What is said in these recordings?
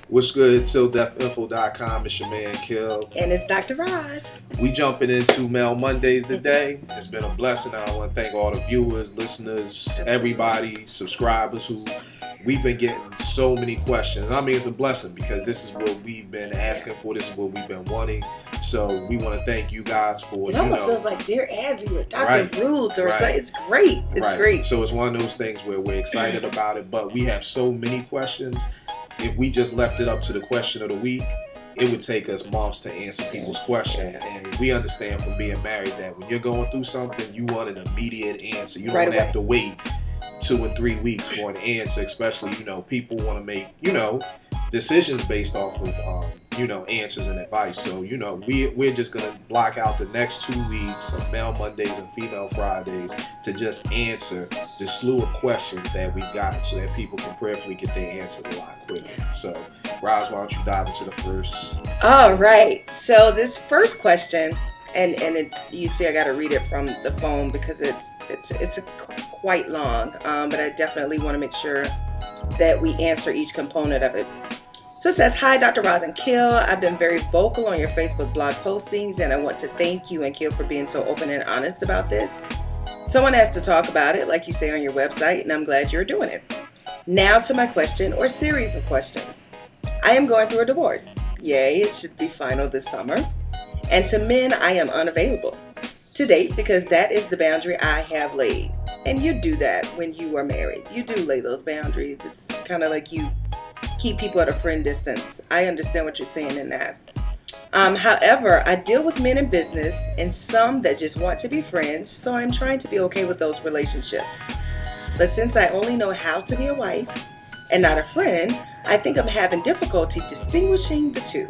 What's good? TillDeathInfo.com. It's your man Kill. And it's Dr. Roz. We jumping into Mail Mondays today. It's been a blessing. I want to thank all the viewers, listeners, everybody, subscribers who we've been getting so many questions. I mean, it's a blessing because this is what we've been asking for. This is what we've been wanting. So we want to thank you guys for, it almost feels like Dear Abby or Dr. Ruth or something. It's great. It's great. So it's one of those things where we're excited about it, but we have so many questions. If we just left it up to the question of the week, it would take us months to answer people's questions. And we understand from being married that when you're going through something, you want an immediate answer. You don't have to wait 2 and 3 weeks for an answer, especially, people want to make, decisions based off of, answers and advice. So, we're just going to block out the next 2 weeks of Male Mondays and Female Fridays to just answer the slew of questions that we got so that people can prayerfully get their answers a lot quicker. So, Roz, why don't you dive into the first? All right. So this first question, and it's, you see I got to read it from the phone because it's quite long, but I definitely want to make sure that we answer each component of it. So it says, "Hi, Dr. Roz and Kill. I've been very vocal on your Facebook blog postings, and I want to thank you and Kill for being so open and honest about this. Someone has to talk about it, like you say on your website, and I'm glad you're doing it. Now to my question or series of questions. I am going through a divorce. Yay, it should be final this summer. And to men, I am unavailable to date because that is the boundary I have laid. And you do that when you are married. You do lay those boundaries. It's kind of like you keep people at a friend distance. I understand what you're saying in that. However, I deal with men in business and some that just want to be friends, so I'm trying to be okay with those relationships. But since I only know how to be a wife and not a friend, I think I'm having difficulty distinguishing the two.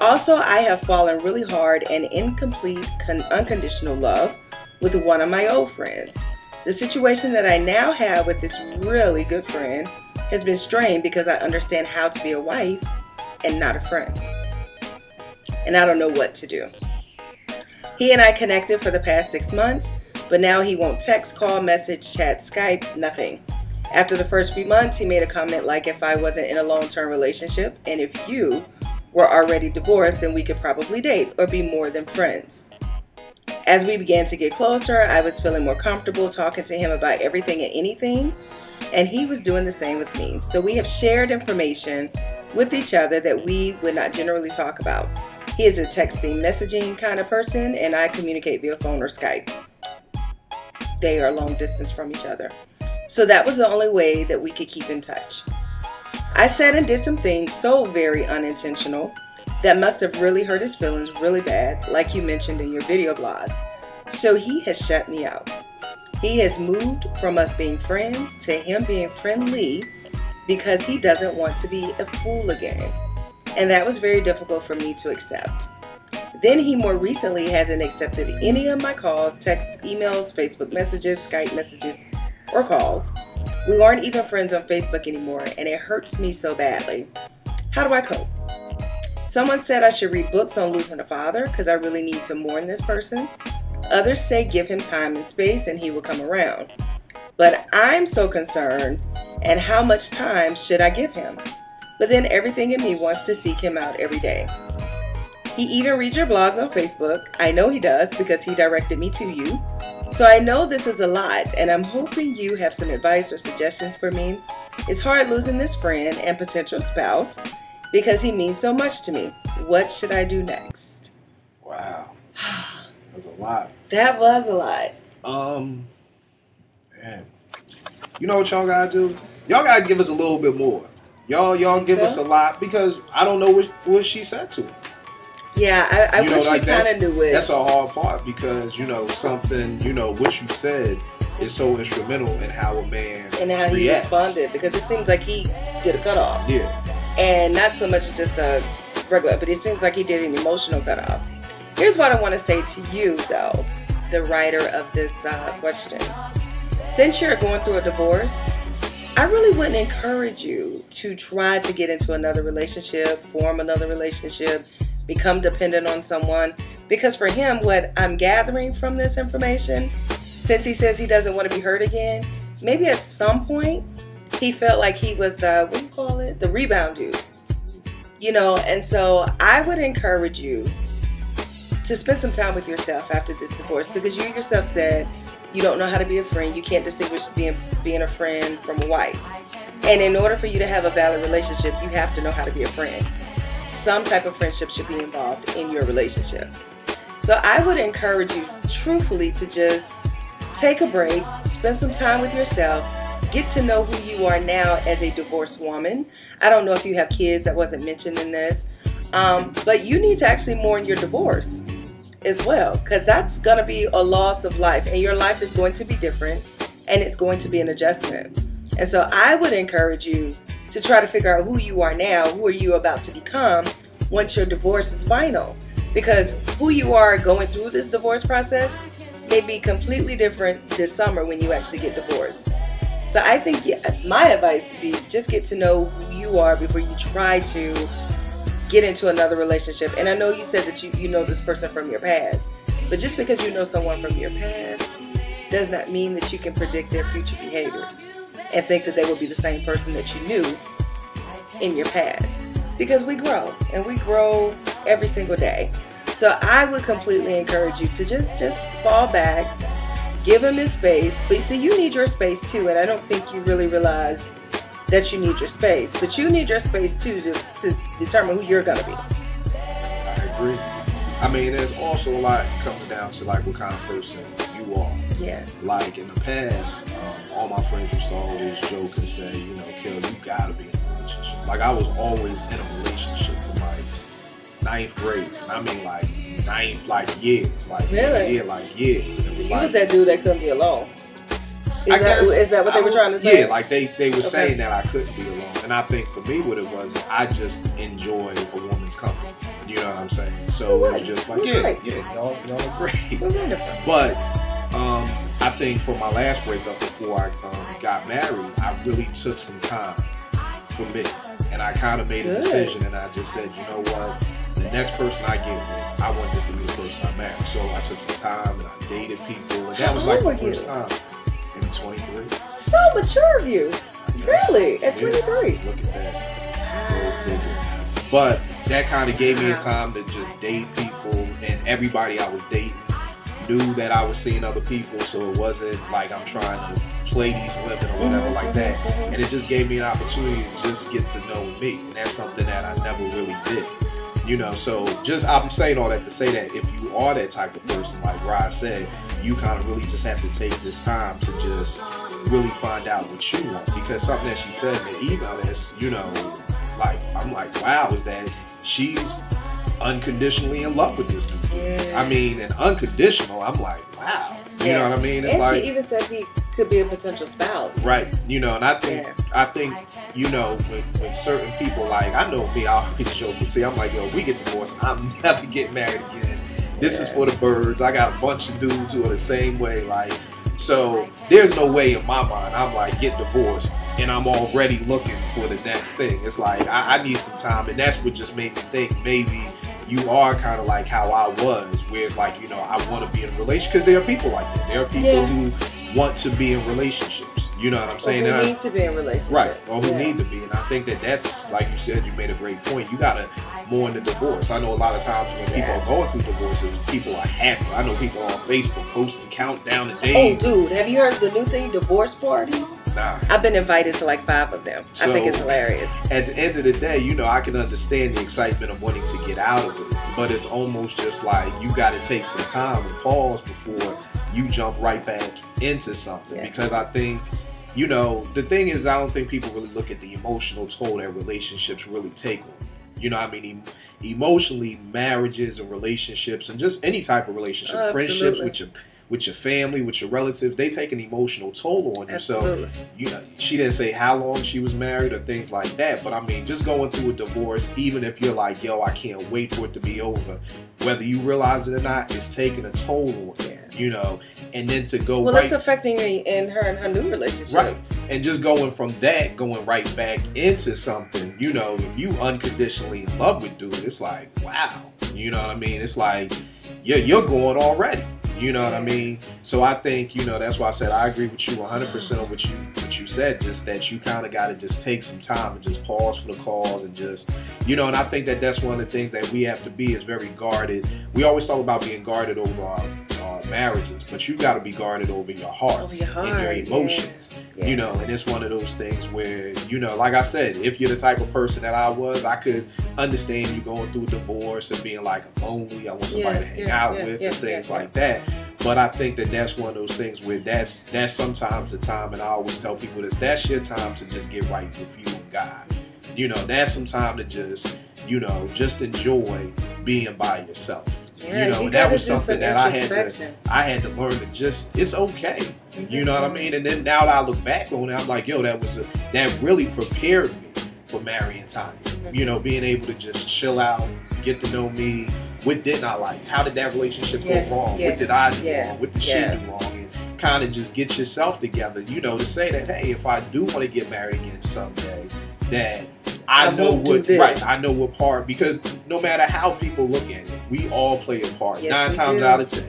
Also, I have fallen really hard and incomplete unconditional love with one of my old friends. The situation that I now have with this really good friend has been strained because I understand how to be a wife and not a friend. And I don't know what to do. He and I connected for the past 6 months, but now he won't text, call, message, chat, Skype, nothing. After the first few months, he made a comment like if I wasn't in a long-term relationship and if you were already divorced, then we could probably date or be more than friends. As we began to get closer, I was feeling more comfortable talking to him about everything and anything, and he was doing the same with me. So we have shared information with each other that we would not generally talk about. He is a texting, messaging kind of person, and I communicate via phone or Skype. They are long distance from each other. So that was the only way that we could keep in touch. I said and did some things so very unintentional that must have really hurt his feelings really bad, like you mentioned in your video blogs. So he has shut me out. He has moved from us being friends to him being friendly because he doesn't want to be a fool again. And that was very difficult for me to accept. Then he more recently hasn't accepted any of my calls, texts, emails, Facebook messages, Skype messages, or calls. We aren't even friends on Facebook anymore, and it hurts me so badly. How do I cope? Someone said I should read books on losing a father because I really need to mourn this person. Others say give him time and space and he will come around. But I'm so concerned, and how much time should I give him? But then everything in me wants to seek him out every day. He even reads your blogs on Facebook. I know he does because he directed me to you. So I know this is a lot, and I'm hoping you have some advice or suggestions for me. It's hard losing this friend and potential spouse because he means so much to me. What should I do next? Wow. That was a lot. That was a lot. Man. You know what y'all gotta do? Y'all gotta give us a little bit more. Y'all give us a lot because I don't know what she said to him. Yeah, I wish we kind of knew it. That's a hard part because, something, what you said is so instrumental in how a man and how he responded, because it seems like he did a cutoff. Yeah. And not so much as just a regular, but it seems like he did an emotional cutoff. Here's what I want to say to you, though, the writer of this question. Since you're going through a divorce, I really wouldn't encourage you to try to get into another relationship, form another relationship, become dependent on someone, because for him, what I'm gathering from this information, since he says he doesn't want to be hurt again, maybe at some point he felt like he was the, the rebound dude. And so I would encourage you to spend some time with yourself after this divorce, because you yourself said you don't know how to be a friend. You can't distinguish being a friend from a wife. And in order for you to have a valid relationship, you have to know how to be a friend. Some type of friendship should be involved in your relationship. So I would encourage you truthfully to just take a break, spend some time with yourself, get to know who you are now as a divorced woman. I don't know if you have kids, that wasn't mentioned in this. But you need to actually mourn your divorce as well, because that's going to be a loss of life, and your life is going to be different, and it's going to be an adjustment. And so I would encourage you to try to figure out who you are now, who are you about to become once your divorce is final, because who you are going through this divorce process may be completely different this summer when you actually get divorced. So I think my advice would be just get to know who you are before you try to get into another relationship. And I know you said that you know this person from your past, but just because you know someone from your past does not mean that you can predict their future behaviors and think that they will be the same person that you knew in your past, because we grow, and we grow every single day. So I would completely encourage you to just fall back, give him his space. But see, you need your space too, and I don't think you really realize that you need your space, but you need your space too to determine who you're gonna be. I agree. I mean, there's also a lot comes down to like what kind of person you are. Yeah. Like in the past, all my friends used to always joke and say, Kel, you gotta be in a relationship. Like I was always in a relationship from like 9th grade. And I mean like 9th, like years. Like really? Yeah, like years. And it was so you like, was that dude that couldn't be alone. Is that what they were trying to say? Yeah, like they were saying that I couldn't be alone. And I think for me what it was, I just enjoy a woman's company. You know what I'm saying? So it was just like, y'all are great. Wonderful. But I think for my last breakup before I got married, I really took some time for me. And I kind of made a decision, and I just said, you know what? The next person I get with, I want this to be the person I marry. So I took some time and I dated people, and that was like the first time. Maybe 23. So mature of you. Really? At 23? Look at that. But that kind of gave me a time to just date people, and everybody I was dating knew that I was seeing other people, so it wasn't like I'm trying to play these women or whatever like that. And it just gave me an opportunity to just get to know me, and that's something that I never really did. So I'm saying all that to say that if you are that type of person, like Rod said, you kind of really just have to take this time to just really find out what you want. Because something that she said in the email is, like, I'm like, wow, is that she's unconditionally in love with this dude. Yeah. I mean, and unconditional, I'm like, wow. You know what I mean? It's and like, she even said he could be a potential spouse. Right. And I think, when certain people, like, I know me, I always joke and say, I'm like, yo, we get divorced, I'm never getting married again. This is for the birds. I got a bunch of dudes who are the same way. Like, so there's no way in my mind I'm like, get divorced and I'm already looking for the next thing. It's like, I need some time. And that's what just made me think maybe you are kind of like how I was, where it's like, I want to be in a relationship, because there are people like that. There are people who want to be in relationships. You know what I'm saying? Or who need to be in relationships. Right. Or who need to be. And I think that's, like you said, you made a great point. You got to mourn the divorce. I know a lot of times when people are going through divorces, people are happy. I know people on Facebook posting countdown the days. Oh, dude, have you heard the new thing, divorce parties? Nah. I've been invited to like 5 of them. So, I think it's hilarious. At the end of the day, I can understand the excitement of wanting to get out of it. But it's almost just like you got to take some time and pause before you jump right back into something. Yeah. Because I think, the thing is, I don't think people really look at the emotional toll that relationships really take on you. Emotionally, marriages and relationships and just any type of relationship, friendships with your family, with your relatives, they take an emotional toll on you. Absolutely. So, she didn't say how long she was married or things like that. But I mean, just going through a divorce, even if you're like, yo, I can't wait for it to be over, whether you realize it or not, it's taking a toll on you. And then to go it's affecting in her and her new relationship. Right. And just going from that, going right back into something, if you unconditionally in love with dude, it's like, wow. You know what I mean? It's like, you're going already. You know what I mean? So I think, you know, that's why I said I agree with you 100% on what you said, just that you kind of got to just take some time and just pause for the calls and just, you know, and I think that that's one of the things that we have to be is very guarded. We always talk about being guarded over our marriages, but you got to be guarded over your heart and your emotions. Yeah. You know, and it's one of those things where, you know, like I said, if you're the type of person that I was, I could understand you going through a divorce and being like, I'm lonely, I want somebody to hang out with and things like that. But I think that that's one of those things where that's sometimes the time, and I always tell people this, that's your time to just get right with you and God. You know, that's some time to just, you know, just enjoy being by yourself. Yeah, you know, and that was something that I had to learn to just, it's okay. You know what I mean? And then now that I look back on it, I'm like, yo, that really prepared me for marrying Tanya. You know, being able to just chill out, get to know me. What didn't I like? How did that relationship go wrong? What did I do wrong? What did she do wrong? And kind of just get yourself together, you know, to say that, hey, if I do want to get married again someday, that I know what part, because no matter how people look at it, we all play a part. 9 times out of 10.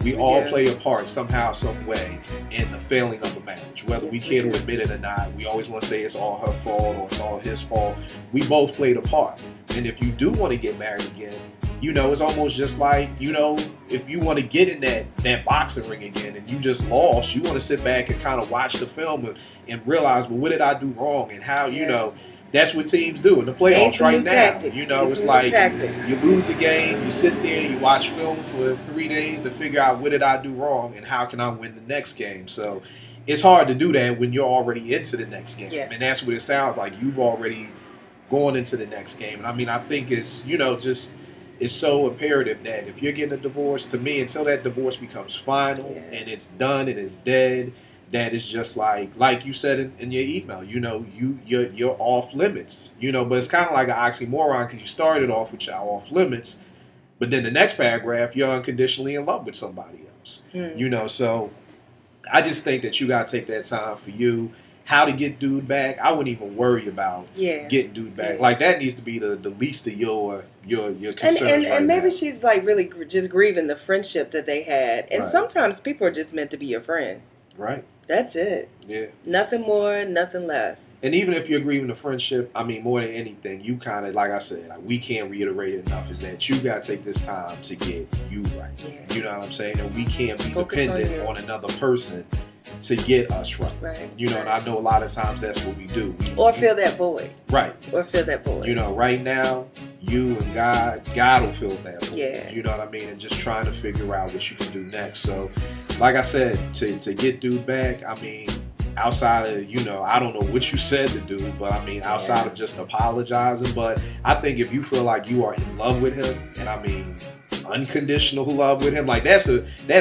We all play a part somehow, some way in the failing of a marriage, whether we care to admit it or not. We always want to say it's all her fault or it's all his fault. We both played a part. And if you do want to get married again, you know, it's almost just like, you know, if you want to get in that boxing ring again and you just lost, you want to sit back and kind of watch the film and realize, well, what did I do wrong? And how, you know, that's what teams do in the playoffs right now. Tactics. You know, it's like you lose a game, you sit there, you watch film for 3 days to figure out what did I do wrong and how can I win the next game. So it's hard to do that when you're already into the next game. Yeah. And that's what it sounds like. You've already gone into the next game. And I mean, I think it's, you know, just it's so imperative that if you're getting a divorce, to me, until that divorce becomes final and it's done and it's dead, that is just like you said in your email, you know, you're off limits, you know, but it's kind of like an oxymoron because you started off with your off limits, but then the next paragraph, you're unconditionally in love with somebody else, you know, so I just think that you got to take that time for you. How to get dude back, I wouldn't even worry about getting dude back. Like that needs to be the least of your concerns. And maybe she's like really just grieving the friendship that they had. And sometimes people are just meant to be your friend. Right. That's it. Yeah. Nothing more, nothing less. And even if you're grieving the friendship, I mean, more than anything, you kind of, like I said, like, we can't reiterate it enough, is that you got to take this time to get you right. Yeah. You know what I'm saying? And we can't be dependent on another person to get us right. You know, and I know a lot of times that's what we do. Or fill that void. Right. Or fill that void. You know, right now, you and God will fill that void. Yeah. You know what I mean? And just trying to figure out what you can do next. So, like I said, to get dude back, I mean, outside of, you know, I don't know what you said to do, but I mean, outside of just apologizing, but I think if you feel like you are in love with him, and I mean, unconditional love with him, like that's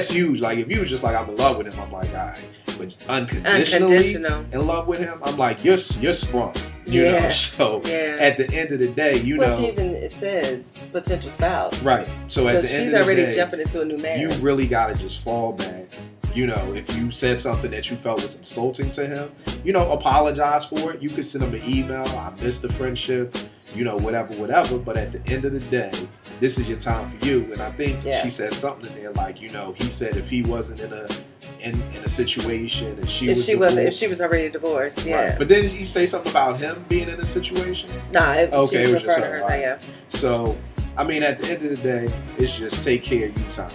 huge. Like if you was just like, I'm in love with him, I'm like, all right. But unconditionally in love with him, I'm like, you're sprung. You know, so at the end of the day, you know, she even it says potential spouse. Right. So at the end of the day, she's already jumping into a new marriage. You really got to just fall back. You know, if you said something that you felt was insulting to him, you know, apologize for it. You could send him an email. I missed the friendship. You know, whatever. But at the end of the day, this is your time for you. And I think she said something in there like, you know, he said if he wasn't in a situation and if she was already divorced, right. But then he say something about him being in a situation. Nah, it was just her. Right. So, I mean, at the end of the day, it's just take care of you time.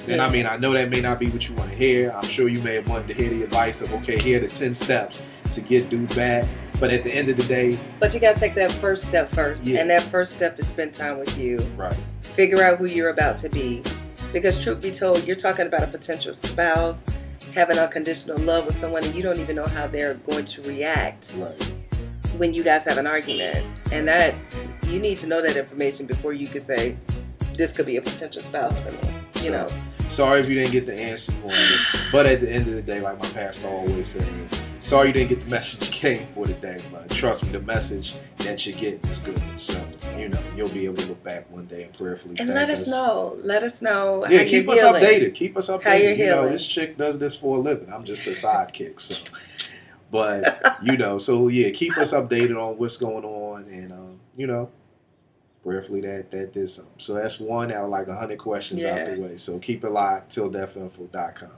And I mean, I know that may not be what you want to hear. I'm sure you may have wanted to hear the advice of, okay, here are the 10 steps to get dude back. But at the end of the day... But you got to take that first step first. Yeah. And that first step is spend time with you. Right. Figure out who you're about to be. Because truth be told, you're talking about a potential spouse, having unconditional love with someone, and you don't even know how they're going to react when you guys have an argument. And you need to know that information before you can say, this could be a potential spouse for me. You know. Sorry if you didn't get the answer you wanted. But at the end of the day, like my pastor always says, sorry you didn't get the message you came for today. But trust me, the message that you're getting is good. So, you know, you'll be able to look back one day and prayerfully and let us know. Let us know how keep us healing. Updated. Keep us updated. How you're you know, this chick does this for a living. I'm just a sidekick. So, but, you know, so yeah, keep us updated on what's going on. And, you know, Prayerfully that did something. So that's one out of like 100 questions out Yeah. the way. So keep it locked, tilldeathinfo.com.